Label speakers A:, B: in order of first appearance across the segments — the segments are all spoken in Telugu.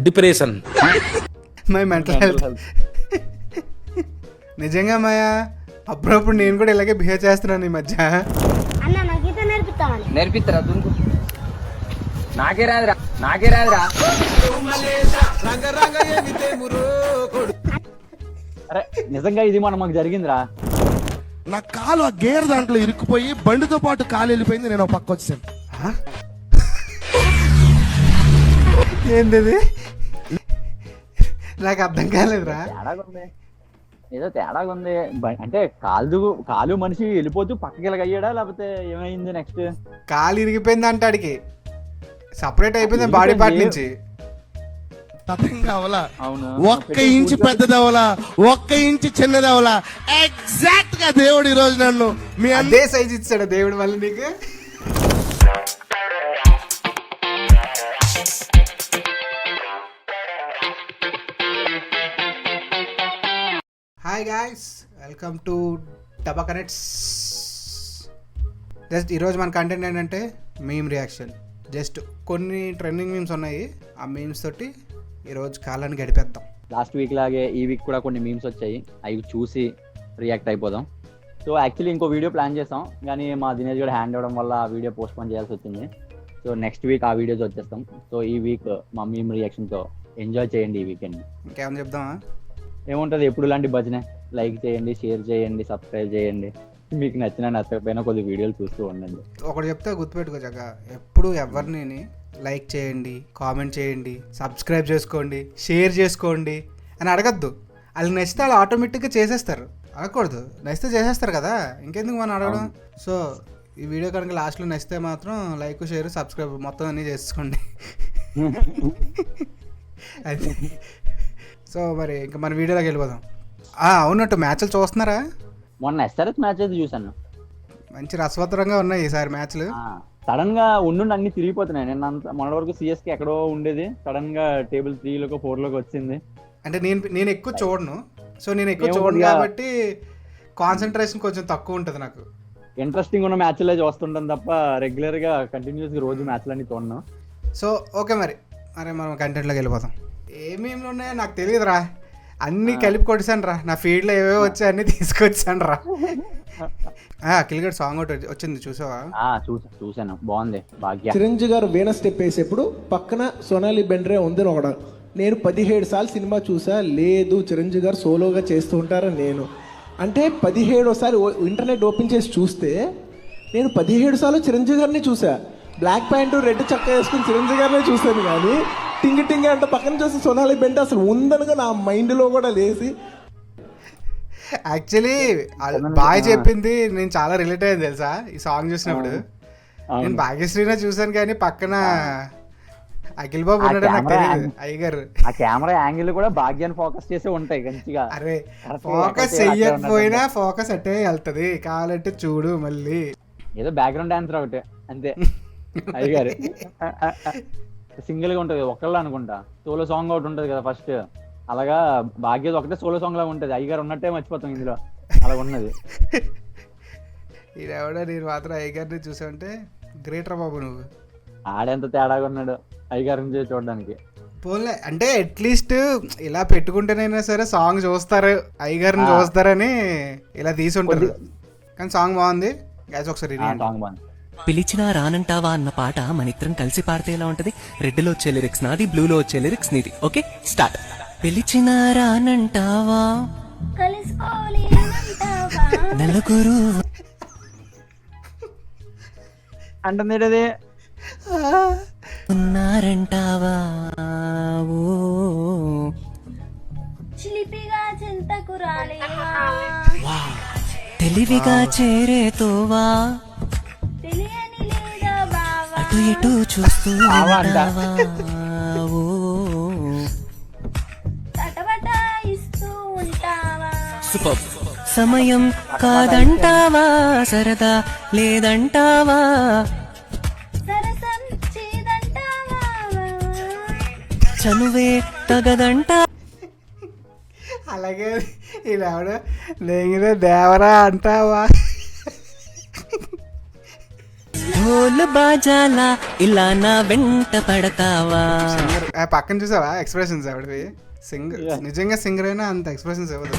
A: డిప్రెషన్.
B: My mental health. నిజంగా మాయా అప్పుడప్పుడు నేను కూడా ఇలాగే బిహేవ్ చేస్తున్నాను ఈ మధ్య.
C: నేర్పిస్తారా దుంకు? నాకే రాదురా.
D: అరే నిజంగా ఇది మనం మాకు జరిగిందిరా.
E: నా కాలు ఆ గేర్ దాంట్లో ఇరుక్కుపోయి బండితో పాటు కాలు వెళ్ళిపోయింది. నేను పక్క వచ్చాను.
B: ఏంటిది నాకు అర్థం కాలేదురా.
D: ఏదో తేడాగా ఉంది. అంటే కాలు మనిషి వెళ్ళిపోతూ పక్కకి వెళ్ళగయ్యాడా లేకపోతే ఏమైంది? నెక్స్ట్
B: కాలు ఇరిగిపోయింది అంటాడికి, సపరేట్ అయిపోయింది బాడీ పార్ట్ నుంచి.
E: ఒక్క ఇంచు పెద్దదవలా, ఒక్క ఇంచు చిన్నదవలా. ఎగ్జాక్ట్ గా దేవుడు ఈ రోజు నన్ను మీ
B: అదే సైజ్ ఇచ్చాడు దేవుడు మళ్ళీ నీకు. హాయ్ గాయ్స్, వెల్కమ్ టు డబా కనెక్ట్స్. జస్ట్ ఈరోజు మన కంటెంట్ ఏంటంటే మీమ్ రియాక్షన్. జస్ట్ కొన్ని ట్రెండింగ్ మీమ్స్ ఉన్నాయి, ఆ మీమ్స్ తోటి ఈరోజు కాలాన్ని గడిపేద్దాం.
D: లాస్ట్ వీక్ లాగే ఈ వీక్ కూడా కొన్ని మీమ్స్ వచ్చాయి, అవి చూసి రియాక్ట్ అయిపోదాం. సో యాక్చువల్లీ ఇంకో వీడియో ప్లాన్ చేసాం, కానీ మా దినేష్ కూడా హ్యాండ్ ఇవ్వడం వల్ల ఆ వీడియో పోస్ట్ పోన్ చేయాల్సి వచ్చింది. సో నెక్స్ట్ వీక్ ఆ వీడియోస్ వచ్చేస్తాం. సో ఈ వీక్ మా మీమ్ రియాక్షన్తో ఎంజాయ్ చేయండి ఈ వీకెండ్.
B: ఇంకేమైనా చెప్దామా?
D: ఏముంటుంది, ఎప్పుడు ఇలాంటి భజనే. లైక్ చేయండి, షేర్ చేయండి, సబ్స్క్రైబ్ చేయండి. మీకు నచ్చకపోయినా కొద్ది వీడియోలు చూస్తూ ఉండండి.
B: ఒకటి చెప్తే గుర్తుపెట్టుకో జగా, ఎప్పుడు ఎవరిని లైక్ చేయండి, కామెంట్ చేయండి, సబ్స్క్రైబ్ చేసుకోండి, షేర్ చేసుకోండి అని అడగద్దు. వాళ్ళకి నచ్చితే వాళ్ళు ఆటోమేటిక్గా చేసేస్తారు. అడగకూడదు, నచ్చితే చేసేస్తారు కదా, ఇంకెందుకు మనం అడగడం. సో ఈ వీడియో కనుక లాస్ట్లో నచ్చితే మాత్రం లైక్, షేర్, సబ్స్క్రైబ్ మొత్తం అన్నీ చేసుకోండి. అది. సో మరి ఇంకా మన వీడియోలోకి వెళ్ళిపోదాం. అవునట్టు మ్యాచ్లు చూస్తున్నారా?
D: మొన్న ఎస్ఆర్ఎస్ మ్యాచ్ అయితే చూసాను,
B: మంచి రసవత్తరంగా ఉన్నాయి ఈసారి మ్యాచ్లు.
D: సడన్ గా ఉండి అన్ని తిరిగిపోతున్నాయి. నిన్న మొన్నటి వరకు సిఎస్కి ఎక్కడో ఉండేది, సడన్ గా టేబుల్ 3లోకి 4లోకి వచ్చింది.
B: అంటే నేను ఎక్కువ చూడను, సో నేను ఎక్కువ చూడను కాబట్టి కాన్సన్ట్రేషన్ కొంచెం తక్కువ ఉంటుంది నాకు.
D: ఇంట్రెస్టింగ్ ఉన్న మ్యాచ్లే చూస్తుంటాను తప్ప రెగ్యులర్ గా కంటిన్యూస్ రోజు మ్యాచ్లన్నీ చూడను.
B: సో ఓకే, మరి మనం కంటెంట్లోకి వెళ్ళిపోతాం. ఏమేమి ఉన్నాయో నాకు తెలియదురా, అన్నీ కలిపి కొట్టాను రా. నా ఫీల్డ్లో ఏవేవో వచ్చాయి అన్నీ తీసుకొచ్చాను రా. కిల్గడ్ సాంగ్ ఒకటి వచ్చింది, చూసావా?
D: చూసాను, బాగుంది. భాగ్య
F: చిరంజీవి గారు వీణ స్టెప్ వేసేప్పుడు పక్కన సోనాలి బెండ్రే ఉంది ఒకడ. నేను 17 సార్లు సినిమా చూసా, లేదు చిరంజీవి గారు సోలోగా చేస్తూ ఉంటారని. నేను అంటే 17సారి ఇంటర్నెట్ ఓపెన్ చేసి చూస్తే నేను 17 సార్లు చిరంజీవి గారిని చూసా. బ్లాక్ ప్యాంటు రెడ్ చక్క వేసుకుని చిరంజీవి గారినే చూసాను, కానీ టింగ్ అంటే పక్కన చూసి సోనాలి బెండ్రే అసలు ఉందనుగా నా మైండ్లో కూడా లేసి.
B: యాక్చువల్లీ బాగా చెప్పింది, నేను చాలా రిలేట్ అయ్యింది తెలుసా ఈ సాంగ్ చూసినప్పుడు. నేను భాగ్యశ్రీనే చూసాను కానీ పక్కన అఖిల్ బాబు ఉన్నాడు నాకు తెలియదు. అయ్యగారు
D: ఆ కెమెరా యాంగిల్ కూడా భాగ్యాన్ని ఫోకస్ చేసి ఉంటాయి మంచిగా.
B: అరే ఫోకస్ చెయ్యకపోయినా ఫోకస్ అట్టే వెళ్తది, కావాలంటే చూడు మళ్ళీ.
D: ఏదో బ్యాక్గ్రౌండ్ డాన్సర్ ఒకటే అంతే. అయ్యగారు సింగిల్ గా ఉంటది, ఒకళ్ళు అనుకుంటా. సోలో సాంగ్ ఒకటి ఉంటది కదా ఫస్ట్, అలాగా భాగ్యది ఒకటే సోలో సాంగ్ లాగా ఉంటది. అయ్యగారు ఉన్నట్టే మర్చిపోతాం ఇందులో, అలా ఉన్నది.
B: ఈడెవడో నేను మాత్రం అయ్యగారిని చూసావంటే గ్రేటర్ బాబు నువ్వు.
D: ఆడెంత తేడాగా ఉన్నాడు అయ్యగారిని చూడడానికి.
B: పోలే అంటే అట్లీస్ట్ ఇలా పెట్టుకుంటేనైనా సరే సాంగ్ చూస్తారు, అయ్యగారిని చూస్తారని ఇలా తీసి ఉంటారు. కానీ సాంగ్ బాగుంది గ్యాస్, ఒకసారి
D: సాంగ్ బాగుంది.
G: పిలిచినా రానంటావా అన్న పాట మనిద్దరం కలిసి పాడితే ఎలా ఉంటది? రెడ్లో వచ్చే లిరిక్స్ నాది, బ్లూలో వచ్చే లిరిక్స్ నీది. Okay start. పిలిచినా రానంటావా నలుగురు
D: అంటుంది
G: ఉన్నారంటావా, తెలివిగా చేరేతోవా, అటు ఇటు చూస్తూ ఉంటావా, సూపర్. సమయం కాదంటావా, సరదా లేదంటావా, చనువే తగదంటా.
B: అలాగే ఈవిడ నేను దేవరా అంటావా,
G: ఢోలు బాజాలా ఇలా నా వెంట పడతావా.
B: సింగర్ పక్కన చూసావా ఎక్స్ప్రెషన్స్ ఆవిడవి. సింగర్ నిజంగా సింగర్ అయినా అంత ఎక్స్ప్రెషన్స్ ఇవ్వదు.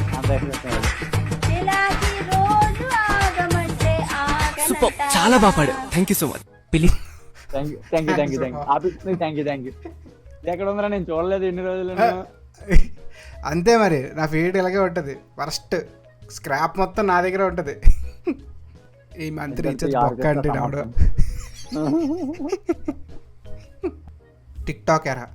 G: సూపర్, చాలా బాగా పాడావు. Thank you so much. పిలి
D: ఎక్కడ ఉందిరా, నేను చూడలేదు ఎన్ని రోజులు.
B: అంతే మరి, నా ఫీడ్ ఇలాగే ఉంటుంది. ఫస్ట్ స్క్రాప్ మొత్తం నా దగ్గర ఉంటుంది. ఈ మంత్ రీఛార్జ్ బొక్క అంటే రావడం. టిక్ టాక్ ఎరా.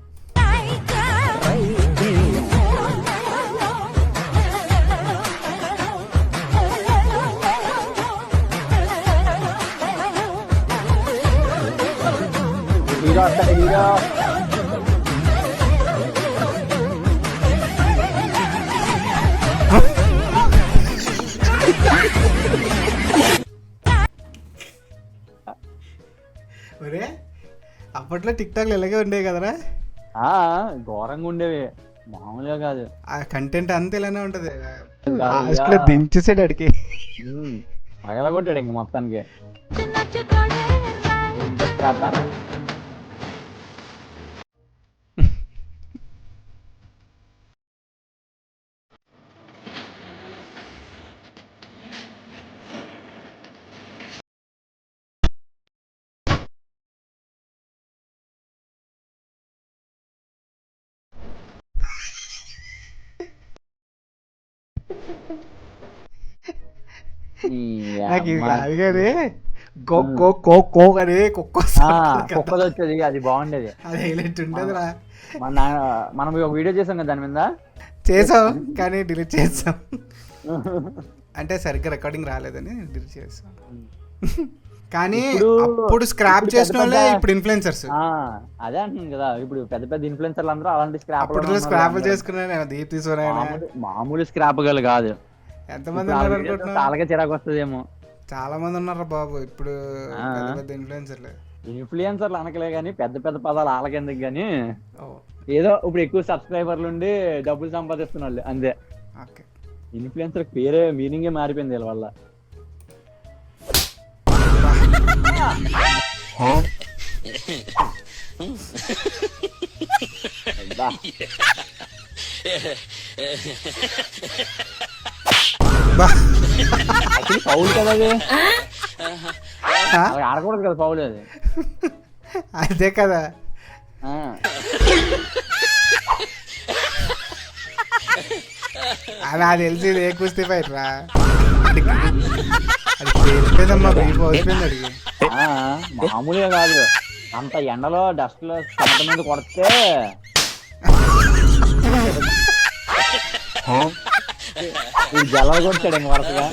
D: హీరో వస్తాడు, హీరో.
B: ఒరే అప్పట్లో టిక్ టాక్లు ఇలాగే ఉండేవి కదరా.
D: ఘోరంగా ఉండేవి, మామూలుగా కాదు.
B: ఆ కంటెంట్ అంతా ఇలానే ఉంటది.
D: లాస్ట్లో
B: దించేసాడు అడిగి
D: పగలగొట్టాడు ఇంక మొత్తానికి.
B: నాకు అది కానీ కోక్ అని కుక్క
D: కుక్కది వచ్చేది, అది బాగుండేది.
B: అది హైలైట్ ఉండేదిరా.
D: మనం ఒక వీడియో చేసాం కదా దాని మీద.
B: చేసాం కానీ డిలీట్ చేసాం. అంటే సరిగ్గా రికార్డింగ్ రాలేదని డిలీట్ చేసాం. కానీ అప్పుడు స్క్రాప్ చేసిన వాళ్ళే ఇప్పుడు ఇన్ఫ్లుయెన్సర్స్.
D: అదే అంటున్నాను కదా, ఇప్పుడు పెద్ద పెద్ద ఇన్ఫ్లుయెన్సర్లు అందరూ అలాంటి
B: స్క్రాప్ చేసుకున్నాను. దీప్తి సోరైనా
D: మామూలు స్క్రాప్ గలు కాదు.
B: ఎంతమంది ఉన్నారు అనుకుంటున్నా?
D: చాలా చిరాకు వస్తుందేమో.
B: చాలా మంది ఉన్నారు బాబు ఇప్పుడు పెద్ద ఇన్ఫ్లుయెన్సర్లు.
D: ఇన్ఫ్లుయెన్సర్లు అనకలే గానీ పెద్ద పెద్ద పదాలు ఆలకెందుకు గానీ, ఏదో ఇప్పుడు ఎక్కువ సబ్స్క్రైబర్లు ఉండి డబ్బులు సంపాదిస్తున్న వాళ్ళు అంతే. ఇన్ఫ్లుయెన్సర్ పేరే మీనింగే మారిపోయింది వీళ్ళ వల్ల. పౌలు కదా అది, ఆడకూడదు కదా పౌలు అది.
B: అదే కదా. అలా తెలిసి ఏ కుస్తీ ఫైట్ రా. అది పేలిపోయిందమ్మా, అయిపోయింది అడిగి.
D: మామూలుగా కాదు, అంత ఎండలో డస్ట్ లో చెమట మీద కొడితే జలాలు కొట్టాడు ఇంక వరుసగా.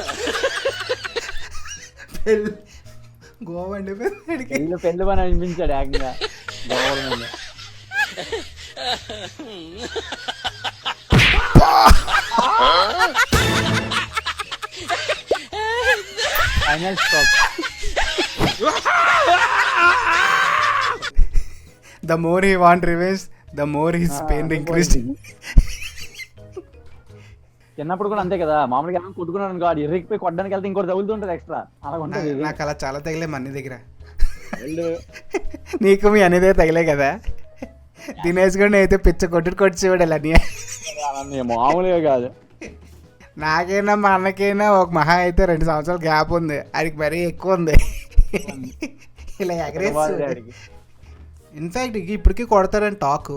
B: గోవా
D: పెళ్లి పని అనిపించాడు ఏకంగా government. Final stop.
B: The more he want revenge, the more his pain increased.
D: చిన్నప్పుడు కూడా అంతే కదా, మామూలుగా కొట్టుకున్నాను అనుకో, ఇర్రికిపోయి కొట్టడానికి వెళ్తే ఇంకోటి తగులుతుంటది ఎక్స్ట్రా. అలా ఉంటుంది.
B: నాకు అలా చాలా తగిలే మన దగ్గర. నీకు మీ అనేదే తగిలే కదా. దినేష్ కూడా అయితే పిచ్చ కొట్టేవాడు అలా.
D: మామూలుగా కాదు.
B: నాకైనా మా అన్నకైనా ఒక మహా అయితే 2 సంవత్సరాల గ్యాప్ ఉంది. అడికి మరీ ఎక్కువ ఉంది. ఇలా ఎగరేసి ఇన్ఫాక్ట్ ఇప్పటికీ కొడతారని టాక్.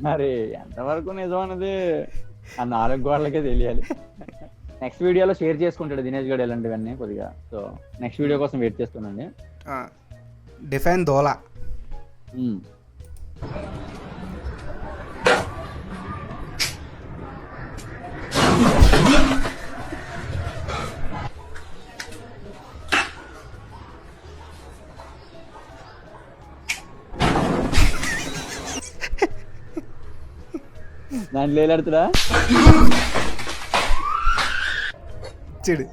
D: మరి ఎంతవరకు నిజం అన్నది ఆ 4 గోడలకే తెలియాలి. నెక్స్ట్ వీడియోలో షేర్ చేసుకుంటాడు దినేష్ గడ్ ఇలాంటివన్నీ కొద్దిగా. సో నెక్స్ట్ వీడియో కోసం వెయిట్ చేస్తున్నాండి.
B: డిఫైన్ దోలా.
D: దాంట్లో ఏలాడుతుడా
B: చెడు.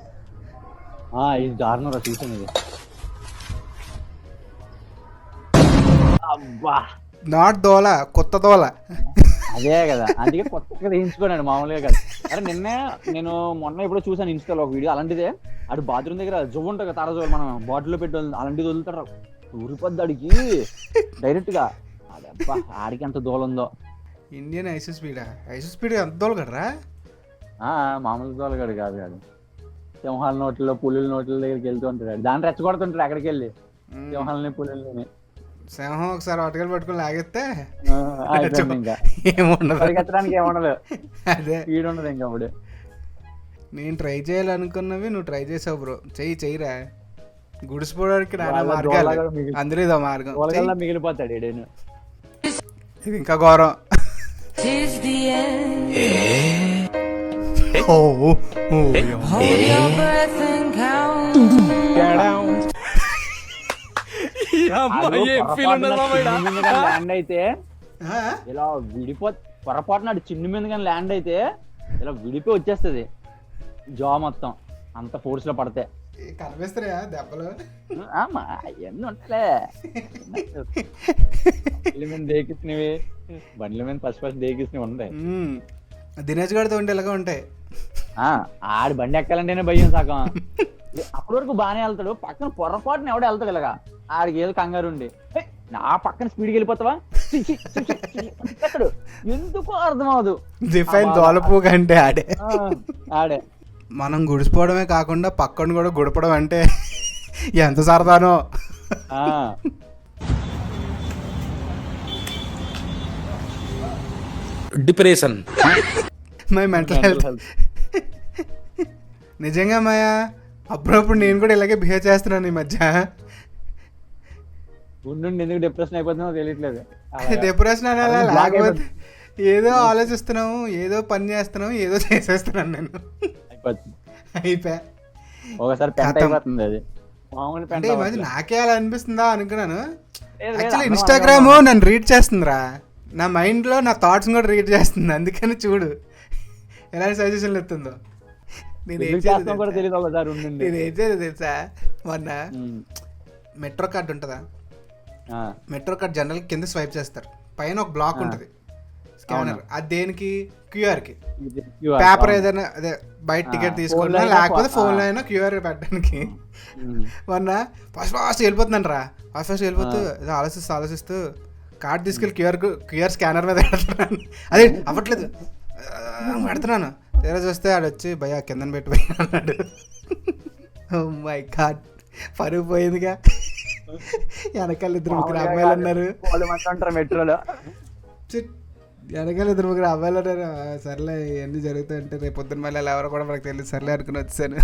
D: ఇది దారుణం రా, చూసాను ఇది. అబ్బా,
B: నాట్ దోల, కొత్త దోల.
D: అదే కదా, అందుకే కొత్తగా వేయించుకున్నాడు మామూలుగా కదా. అరే నిన్న నేను మొన్న ఎప్పుడో చూసాను ఇన్స్టాలో ఒక వీడియో అలాంటిదే. ఆడు బాత్రూమ్ దగ్గర జువ్వు ఉంటుంది కదా, తారా మనం బాటిల్లో పెట్టి అలాంటిది వదులుతాడు, ఊరిపోద్ది ఆడికి డైరెక్ట్ గా. అదబ్బా ఆడికి ఎంత దూలం ఉందో.
B: ఇండియన్ ఐస్ స్పీడ్ ఎంత దోలు కదరా.
D: మామూలు దోలగాడు కాదు కాదు. సింహాల నోట్లో పులుల నోట్ల దగ్గరికి వెళ్తూ ఉంటాడు, దాన్ని రెచ్చగొడుతుంటాడు అక్కడికి వెళ్ళి సింహాలని పులుల్ని.
B: సింహం ఒకసారి అటకలు పట్టుకుని లాగేస్తే
D: ఇంకా
B: ఏముండదు,
D: పరిగెత్తడానికి ఏముండదు,
B: అదే
D: స్పీడ్ ఉండదు ఇంకా అప్పుడు.
B: నేను ట్రై చేయాలనుకున్నవి నువ్వు ట్రై చేసావు బ్రో. చెయ్యిరా, గుడిసిపోవడానికి నానా మార్గాలు, అందులో ఇదో మార్గం.
D: దోలగల్లా మిగిలిపోతాడు ఈడేను.
B: ఇది ఇంకా ఘోరం. ఓ, ఓ,
D: ల్యాండ్ అయితే
B: ఆ?
D: ఇలా పొరపాటున చిన్న మీద కానీ ల్యాండ్ అయితే ఇలా విడిపోయి వచ్చేస్తుంది జా మొత్తం, అంత ఫోర్స్ లో పడితే.
B: కనిపిస్తాయా దెబ్బలు?
D: అవన్నీ ఉంటాయిలే, బండ్ల మీద దేకిచ్చినవి, బండ్ల మీద ఫస్ట్ దేకిచ్చినవి ఉంటాయి.
B: దినేష్ గారితో ఉంటే ఇలాగా ఉంటాయి.
D: ఆడి బండి ఎక్కాలంటేనే భయం సగం. అప్పటి వరకు బాగానే వెళ్తాడు, పక్కన పొరపాటున ఎవడో వెళ్తాడు ఇలాగా, ఆడికి ఏదో కంగారు ఉండి నా పక్కన స్పీడ్కి వెళ్ళిపోతావా ఎందుకో అర్థం అవదు.
B: డిఫైన్ దోలపు కంటే ఆడే.
D: ఆడే
B: మనం గుడిసిపోవడమే కాకుండా పక్కన కూడా గుడపడం అంటే ఎంత సరదానో.
A: Depression,
B: my mental health. నిజంగా మాయా అప్పుడప్పుడు నేను కూడా ఇలాగే బిహేవ్ చేస్తున్నాను ఈ మధ్య.
D: ఉండి ఎందుకు డిప్రెషన్ అయిపోతుందో తెలియట్లేదు.
B: డిప్రెషన్ అనాలా లేకపోతే ఏదో ఆలోచిస్తున్నాము, ఏదో పని చేస్తున్నాము, ఏదో చేసేస్తున్నాను నేను. అయిపోయా
D: ఒకసారి పెంట అయిపోతుంది అది, మామూలు పెంట.
B: అంటే ఈ మధ్య నాకే అలా అనిపిస్తుందా అనుకున్నాను. యాక్చువల్లీ ఇన్స్టాగ్రామ్ నన్ను రీడ్ చేస్తుందిరా, నా మైండ్లో నా థాట్స్ కూడా రీడ్ చేస్తుంది. అందుకని చూడు ఎలాంటి సజెషన్లు ఇస్తుందో. నేను ఏం చేయలేదు తెలుసా, మొన్న మెట్రో కార్డ్ ఉంటుందా, మెట్రో కార్డ్ జనరల్ కింద స్వైప్ చేస్తారు, పైన ఒక బ్లాక్ ఉంటుంది స్కానర్. అది దేనికి? క్యూఆర్కి. పేపర్ ఏదైనా అదే బయట టికెట్ తీసుకున్నా లేకపోతే ఫోన్లో అయినా క్యూఆర్ పెట్టడానికి. మొన్న ఫస్ట్ వెళ్ళిపోతున్నాను రా, ఫస్ట్ వెళ్ళిపోతూ ఆలోచిస్తూ కార్డ్ తీసుకెళ్ళి క్యూఆర్ స్కానర్ మీద పెడుతున్నాను. అదే అవ్వట్లేదు, పెడుతున్నాను. తెర చూస్తే ఆడు వచ్చి భయ కిందని పెట్టిపోయి అన్నాడు. ఓ మై గాడ్, పరుగు పోయిందిగా. వెనకాల 2-3 అమ్మాయిలు ఉన్నారు,
D: మెట్రోలో
B: వెనకాల 2-3 అమ్మాయిలు ఉన్నారు. సర్లే ఇవన్నీ జరుగుతాయంటే రేపు పొద్దున్న మళ్ళీ ఎవరో కూడా మనకు తెలియదు, సర్లే అనుకుని వచ్చాను.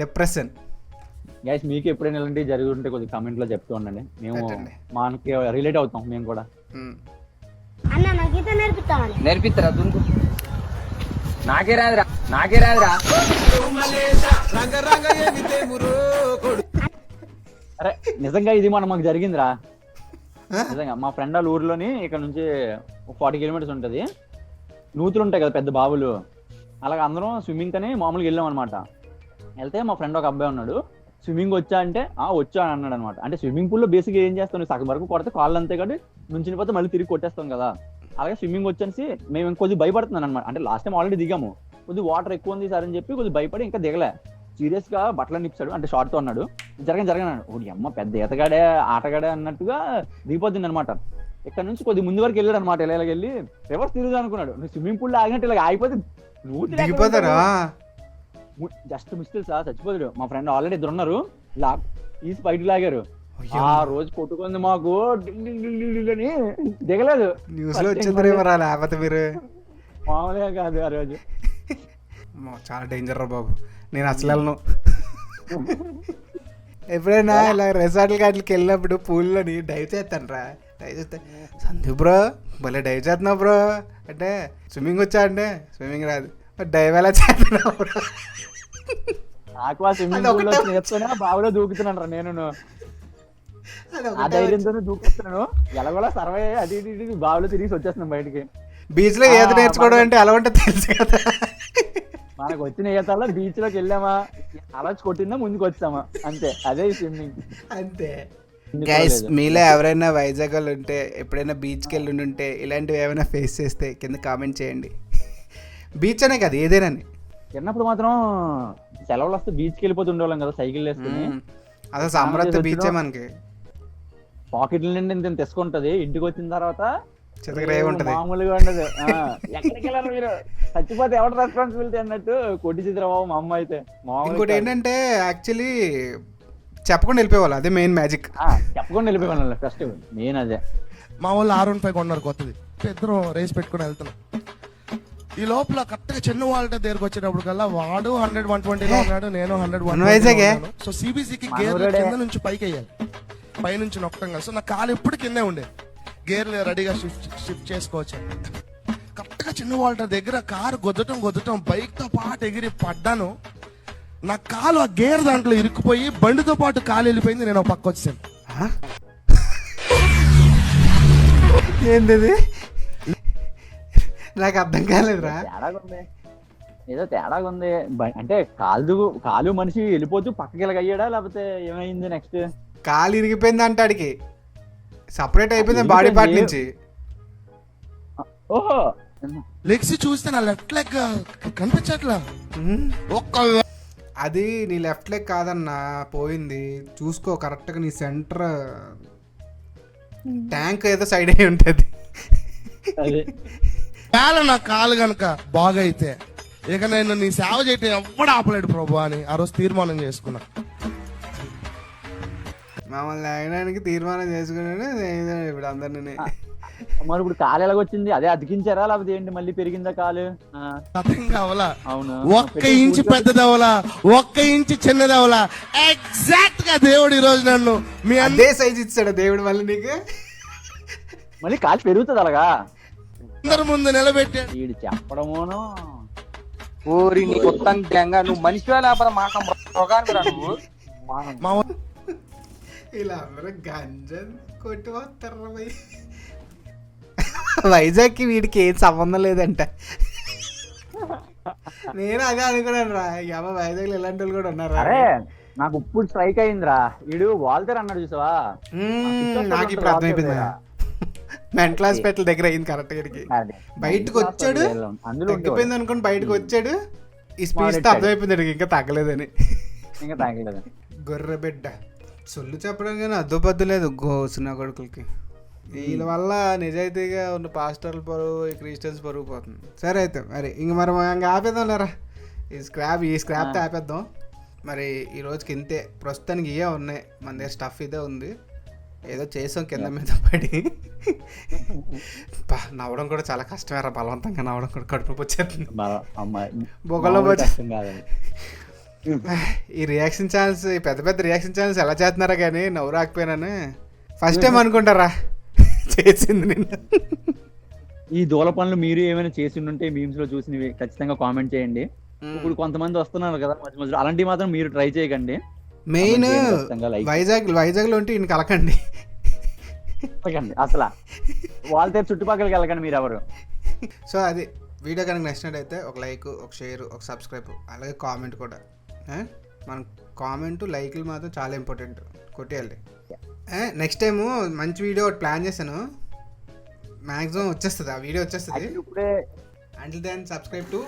B: డిప్రెషన్.
D: గైస్ మీకు ఎప్పుడైనా ఇలాంటివి జరిగి ఉంటే కొద్దిగా కామెంట్ లో చెప్తూ ఉండండి, మేము మనకి రిలేట్ అవుతాం మేము కూడా.
C: నేర్పిస్తారా దుంకు? నాకే రాదురా.
D: అరే నిజంగా ఇది మాకు జరిగిందిరా. నిజంగా మా ఫ్రెండ్ వాళ్ళ ఊర్లోని ఇక్కడ నుంచి 40 కిలోమీటర్స్ ఉంటుంది, నూతులు ఉంటాయి కదా పెద్ద బావులు, అలాగే అందరం స్విమ్మింగ్ అని మామూలుగా వెళ్ళాం అనమాట. వెళ్తే మా ఫ్రెండ్ ఒక అబ్బాయి ఉన్నాడు, స్విమ్మింగ్ వచ్చా అంటే వచ్చా అని అన్నాడు అనమాట. అంటే స్విమ్మింగ్ పూల్లో బేసిక్గా ఏం చేస్తాను, సగం వరకు కొడితే కాళ్ళు అంతే కాబట్టి నుంచి పోతే మళ్ళీ తిరిగి కొట్టేస్తాం కదా. అలాగే స్విమ్మింగ్ వచ్చేసి మేము కొద్దిగా భయపడుతున్నాను అనమాట. అంటే లాస్ట్ టైం ఆల్రెడీ దిగాము, కొద్దిగా వాటర్ ఎక్కువ ఉంది సార్ అని చెప్పి కొద్దిగా భయపడి ఇంకా దిగలే. సీరియస్ గా బట్టలు నిప్పాడు, అంటే షార్ట్ తో అన్నాడు, జరగనాడు. ఓడి అమ్మ పెద్ద ఈతగాడే ఆటగాడే అన్నట్టుగా దిగిపోతుంది అనమాట. ఇక్కడ నుంచి కొద్దిగా ముందు వరకు వెళ్ళాడు అనమాట. ఇలా వెళ్ళి రివర్స్ తిరుగుదా అనుకున్నాడు, స్విమ్మింగ్ పూల్ ఆగినట్టు ఇలా ఆగిపోతే జస్ట్ మిస్టేక్ సార్, చచ్చిపోతాడు. మా ఫ్రెండ్ ఆల్రెడీ 2 ఉన్నారు, ఈసి బయటకు లాగారు. ఆ రోజు కొట్టుకుంది మాకు, అని దిగలేదు.
B: న్యూస్ లో వచ్చింది లేకపోతే మీరు
D: మామూలుగా కాదు ఆ రోజు.
B: చాలా డేంజర్ రా బాబు, నేను అసలు వెళ్ళను. ఎప్పుడైనా ఇలా రిసార్ట్ల కాటికి వెళ్ళినప్పుడు పూల్లోని డైవ్ చేస్తాను రా. డైవ్ చేస్తే సందీప్ బ్రో భలే డైవ్ చేస్తున్నావు బ్రో అంటే, స్విమ్మింగ్ వచ్చా అంటే స్విమ్మింగ్ రాదు, డైవ్ ఎలా చేస్తున్నావు బ్రో.
D: నాకు ఆ స్విమ్మింగ్ పూల్ లో నేర్చుకుని బావిలో దూకుతున్నాను రా నేను. ఆ ధైర్యంతోనే దూకుతున్నాను, ఎలాగోలా సర్వే అది బావిలో తిరిగి వచ్చేస్తున్నాం బయటికి.
B: బీచ్ లో ఈత నేర్చుకోవడం అంటే అలా ఉంటుంది తెలుసు కదా.
D: మనకు వచ్చిన ఈతల్లో బీచ్ లోకి వెళ్ళామా, అలా కొట్టిందా ముందుకు వచ్చామా, అంతే. అదే స్విమ్మింగ్
B: అంతే. గైస్ మీలో ఎవరైనా వైజాగ్ వాళ్ళు ఉంటే, ఎప్పుడైనా బీచ్కి వెళ్ళి ఉంటే, ఇలాంటివి ఏమైనా ఫేస్ చేస్తే కింద కామెంట్ చేయండి. బీచ్ అనే కాదు ఏదైనా.
D: చిన్నప్పుడు మాత్రం సెలవులు వస్తే బీచ్కి వెళ్ళిపోతూ ఉండేవాళ్ళం కదా సైకిల్ వేసుకుని.
B: అదే సమ్మర్ వస్తే బీచే మనకి.
D: పాకెట్ల నిండి ఇంత తెసుకుంటది, ఇంటికి వచ్చిన తర్వాత
B: చితకరే ఉంటది.
D: మామూలుగా ఉండదు. ఎక్కడికి వెళ్ళారు మీరు, చచ్చిపోతే ఎవరు రెస్పాన్సిబిలిటీ అన్నట్టు కొట్టి చిత్రబాబు మా అమ్మ అయితే.
B: ఇంకోటి ఏంటంటే యాక్చువల్లీ చెప్పకుండా వెళ్ళిపోవాలి, అదే మెయిన్ మ్యాజిక్.
D: చెప్పకుండా వెళ్ళిపోయాను ఫస్ట్ మెయిన్ అదే.
E: మా వాళ్ళు R15 కొన్నారు కొత్తది, ఇద్దరం రేస్ పెట్టుకుని వెళ్తున్నాం. ఈ లోపల కరెక్ట్గా చిన్న వాళ్ళ దగ్గరకు వచ్చేటప్పుడు కల్లా వాడు 100-120 ఉన్నాడు, నేను 100-120. సో CBCకి గేర్ కింద నుంచి పైకి వేయాలి, పైనుంచి నొక్కడం కదా. సో నా కాలు ఎప్పుడు కిందే ఉండేది, గేర్లు రెడీగా షిఫ్ట్ చేసుకోవచ్చు. కరెక్ట్గా చిన్న వాళ్ళ దగ్గర కారు గుద్దటం బైక్ తో పాటు ఎగిరి పడ్డాను. నా కాలు ఆ గేర్ దాంట్లో ఇరుక్కుపోయి బండితో పాటు కాలు వెళ్ళిపోయింది, నేను పక్క వచ్చాను.
B: ఏంది నాకు అర్థం కాలేదురా.
D: తేడాగా ఉంది, ఏదో తేడాగా ఉంది. అంటే కాలు మనిషి వెళ్ళిపోతూ పక్కకి వెళ్ళగయ్యాడా లేకపోతే ఏమైంది నెక్స్ట్?
B: కాలు ఇరిగిపోయింది అంటే ఆడికి సపరేట్ అయిపోయింది బాడీ పార్ట్ నుంచి.
D: ఓహో,
E: లెగ్స్ చూస్తే నా లెఫ్ట్ లెగ్ కనిపించట్లా.
B: అది నీ లెఫ్ట్ లెగ్ కాదన్నా పోయింది, చూసుకో కరెక్ట్గా. నీ సెంటర్ ట్యాంక్ ఏదో సైడ్ అయి ఉంటుంది.
E: నా కాలు గనక బాగా అయితే ఇక నేను నీ సేవ చేయటం ఎవ్వడు ఆపలేడు ప్రభు అని ఆ రోజు తీర్మానం చేసుకున్నా.
B: మమ్మల్ని ఆగడానికి తీర్మానం చేసుకున్నాను ఇప్పుడు అందరినీ.
D: మరి ఇప్పుడు కాలు ఎలాగొచ్చింది? అదే అతికించారా లేకపోతే ఏంటి, మళ్ళీ పెరిగిందా కాలు?
E: అర్థం కావాలా?
D: అవును,
E: 1 ఇంచు పెద్దదవలా, 1 ఇంచు చిన్నదవలా, ఎగ్జాక్ట్ గా దేవుడు ఈ రోజు నన్ను మీ
B: అదే సైజ్ ఇచ్చాడు దేవుడు మళ్ళీ నీకు.
D: మళ్ళీ కాలు పెరుగుతుంది అలాగా
E: అందరి ముందు నిలబెట్టాడు.
D: వీడు చెప్పడమోనో.
C: ఊరి నీ మొత్తం గ్యాంగా నువ్వు మనిషివా లేకపోతే మాట నువ్వు?
E: మా
B: ఇలా అందరూ గంజం కొట్టి వస్తారు. వైజాగ్కి వీడికి ఏం సంబంధం లేదంట. నేను అదే అనుకున్నాను రా, అమ్మ వైజాగ్లో ఇలాంటి వాళ్ళు కూడా ఉన్నారు.
D: అరే నాకు ఇప్పుడు స్ట్రైక్ అయిందిరా, వీడు వాల్తేర్ అన్నాడు చూసావా?
B: నాకు ఇప్పుడు అర్థమైపోయింది, మెంటల్ హాస్పిటల్ దగ్గర అయింది కరెక్ట్ గారికి. బయటకు వచ్చాడు, తగ్గిపోయింది అనుకోండి, బయటకు వచ్చాడు, ఈ స్పీచ్ తో అర్థమైపోయింది ఇంకా తగ్గలేదని.
D: ఇంకా తగ్గలేదు.
B: గొర్రె బిడ్డ సొల్లు చెప్పడం కానీ అద్దుపద్దు లేదు గోసిన కొడుకులకి. వీళ్ళ వల్ల నిజాయితీగా ఉన్న పాస్టర్ల పరువు, ఈ క్రిస్టియన్స్ పరువు పోతుంది. సరే అయితే మరి మరి ఇంకా ఆపేద్దాం లేరా, ఈ స్క్రాప్తో ఆపేద్దాం. మరి ఈ రోజుకి ఇంతే, ప్రస్తుతానికి ఇవే ఉన్నాయి మన దగ్గర, స్టఫ్ ఇదే ఉంది. ఏదో చేసాం కింద మీద పడి. నవ్వడం కూడా చాలా కష్టమేరా, బలవంతంగా నవ్వడం కూడా కడుపు వచ్చేస్తుంది, బొగ్గలో వచ్చేస్తుంది. ఈ రియాక్షన్ ఛానల్స్, ఈ పెద్ద పెద్ద రియాక్షన్ ఛానల్స్ ఎలా చేస్తున్నారా కానీ నవ్వు రాకపోయినాను ఫస్ట్ టైం అనుకుంటారా చేసింది నిన్న.
D: ఈ దూల పనులు మీరు ఏమైనా చేసి ఉంటే మీమ్స్ లో చూసినవి ఖచ్చితంగా కామెంట్ చేయండి. ఇప్పుడు కొంతమంది వస్తున్నారు కదా మధ్య మధ్యలో, అలాంటివి మాత్రం మీరు ట్రై చేయకండి.
B: మెయిన్ వైజాగ్ లో ఉంటే ఈయన కలకండి
D: అసలు వాళ్ళతో చుట్టుపక్కలకి వెళ్ళకండి మీరు ఎవరు.
B: సో అది వీడియో కనుక నచ్చినట్టయితే ఒక లైక్, ఒక షేర్, ఒక సబ్స్క్రైబ్, అలాగే కామెంట్ కూడా. మన కామెంట్ లైక్లు మాత్రం చాలా ఇంపార్టెంట్, కొట్టేయాలి. నెక్స్ట్ టైము మంచి వీడియో ఒకటి ప్లాన్ చేశాను, మ్యాక్సిమం వచ్చేస్తుంది, ఆ వీడియో వచ్చేస్తుంది.
D: ఇప్పుడే
B: అంటిల్ దెన్ సబ్స్క్రైబ్ టు